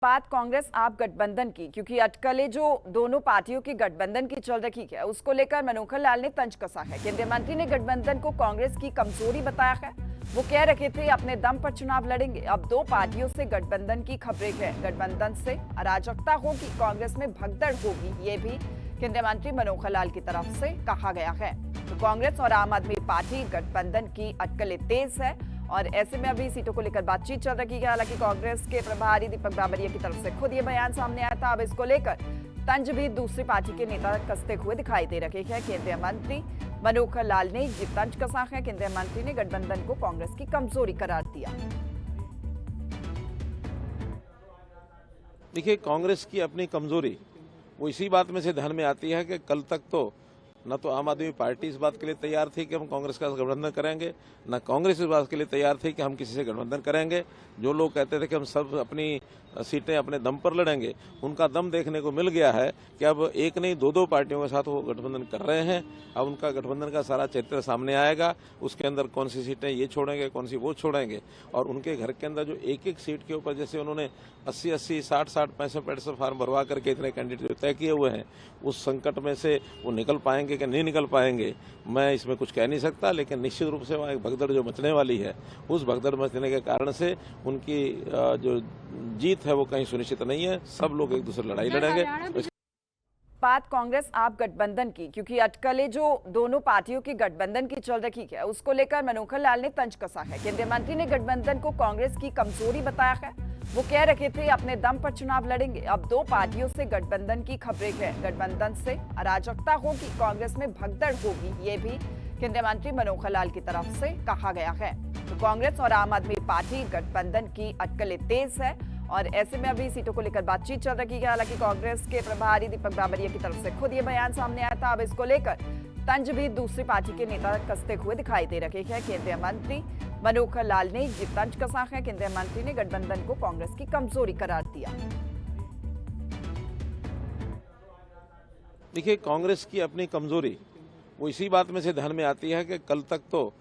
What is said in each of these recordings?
बात कांग्रेस आप गठबंधन की, क्योंकि अटकलें जो दोनों पार्टियों की गठबंधन की चल रही है उसको लेकर मनोहर लाल ने तंज कसा है। केंद्रीय मंत्री ने गठबंधन को कांग्रेस की कमजोरी बताया है। वो कह रहे थे अपने दम पर चुनाव लड़ेंगे। अब दो पार्टियों से गठबंधन की खबरें हैं। गठबंधन से अराजकता होगी, कांग्रेस में भगदड़ होगी, ये भी केंद्रीय मंत्री मनोहर लाल की तरफ से कहा गया है। तो कांग्रेस और आम आदमी पार्टी गठबंधन की अटकलें तेज है और ऐसे में अभी सीटों को लेकर बातचीत चल रही है। हालांकि कांग्रेस के प्रभारी दीपक बाबरिया की तरफ से खुद ये बयान सामने आया था। अब इसको लेकर तंज भी दूसरी पार्टी के नेता कसते हुए दिखाई दे रहे हैं। केंद्रीय मंत्री मनोहर लाल ने ये तंज कसा है। केंद्रीय मंत्री ने गठबंधन को कांग्रेस की कमजोरी करार दिया। देखिए, कांग्रेस की अपनी कमजोरी वो इसी बात में से ध्यान में आती है कि कल तक तो न तो आम आदमी पार्टी इस बात के लिए तैयार थी कि हम कांग्रेस का गठबंधन करेंगे, न कांग्रेस इस बात के लिए तैयार थी कि हम किसी से गठबंधन करेंगे। जो लोग कहते थे कि हम सब अपनी सीटें अपने दम पर लड़ेंगे, उनका दम देखने को मिल गया है कि अब एक नहीं दो पार्टियों के साथ वो गठबंधन कर रहे हैं। अब उनका गठबंधन का सारा चित्र सामने आएगा। उसके अंदर कौन सी सीटें ये छोड़ेंगे, कौन सी वो छोड़ेंगे, और उनके घर के अंदर जो एक एक सीट के ऊपर जैसे उन्होंने 80-80, 60-60, 65 फॉर्म भरवा करके इतने कैंडिडेट तय किए हुए हैं, उस संकट में से वो निकल पाएंगे कि नहीं निकल पाएंगे, मैं इसमें कुछ कह नहीं सकता। लेकिन निश्चित रूप से वहाँ एक भगदड़ जो मचने वाली है, उस भगदड़ मचने के कारण से उनकी जो जीत है वो कहीं सुनिश्चित नहीं है। सब लोग एक दूसरे लड़ाई लड़ेंगे। बात कांग्रेस आप गठबंधन की, क्योंकि अटकलें जो दोनों पार्टियों की गठबंधन की चल रही है उसको लेकर मनोहर लाल ने तंज कसा है। केंद्रीय मंत्री ने गठबंधन को कांग्रेस की कमजोरी बताया है। वो कह रहे थे अपने दम पर चुनाव लड़ेंगे। अब दो पार्टियों से गठबंधन की खबरें हैं। गठबंधन से अराजकता होगी, कांग्रेस में भगदड़ होगी, ये भी केंद्रीय मंत्री मनोहर लाल की तरफ से कहा गया है। तो कांग्रेस और आम आदमी पार्टी गठबंधन की अटकलें तेज है और ऐसे में अभी सीटों को लेकर बातचीत चल रही है। हालांकि कांग्रेस के प्रभारी दीपक बाबरिया की तरफ से खुद ये बयान सामने आया था। अब इसको लेकर तंज भी दूसरी पार्टी के नेता कसते हुए दिखाई दे रहे हैं। केंद्रीय मंत्री मनोहर लाल ने ये तंज कसा है। केंद्रीय मंत्री ने गठबंधन को कांग्रेस की कमजोरी करार दिया। देखिए, कांग्रेस की अपनी कमजोरी वो इसी बात में से ध्यान में आती है कि कल तक तो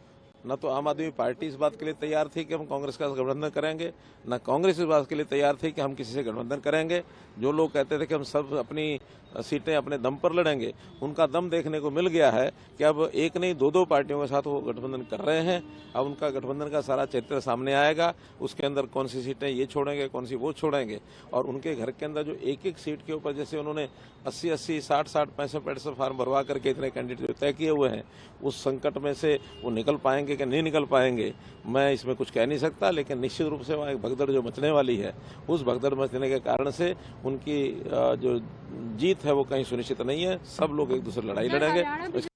न तो आम आदमी पार्टी इस बात के लिए तैयार थी कि हम कांग्रेस का गठबंधन करेंगे, न कांग्रेस इस बात के लिए तैयार थी कि हम किसी से गठबंधन करेंगे। जो लोग कहते थे कि हम सब अपनी सीटें अपने दम पर लड़ेंगे, उनका दम देखने को मिल गया है कि अब एक नहीं दो पार्टियों के साथ वो गठबंधन कर रहे हैं। अब उनका गठबंधन का सारा चित्र सामने आएगा। उसके अंदर कौन सी सीटें ये छोड़ेंगे, कौन सी वो छोड़ेंगे, और उनके घर के अंदर जो एक एक सीट के ऊपर जैसे उन्होंने 80-80, 60-60, 65 फॉर्म भरवा करके इतने कैंडिडेट तय किए हुए हैं, उस संकट में से वो निकल पाएंगे कि नहीं निकल पाएंगे, मैं इसमें कुछ कह नहीं सकता। लेकिन निश्चित रूप से वहाँ एक भगदड़ जो मचने वाली है, उस भगदड़ मचने के कारण से उनकी जो जीत है वो कहीं सुनिश्चित नहीं है। सब लोग एक दूसरे लड़ाई लड़ेंगे।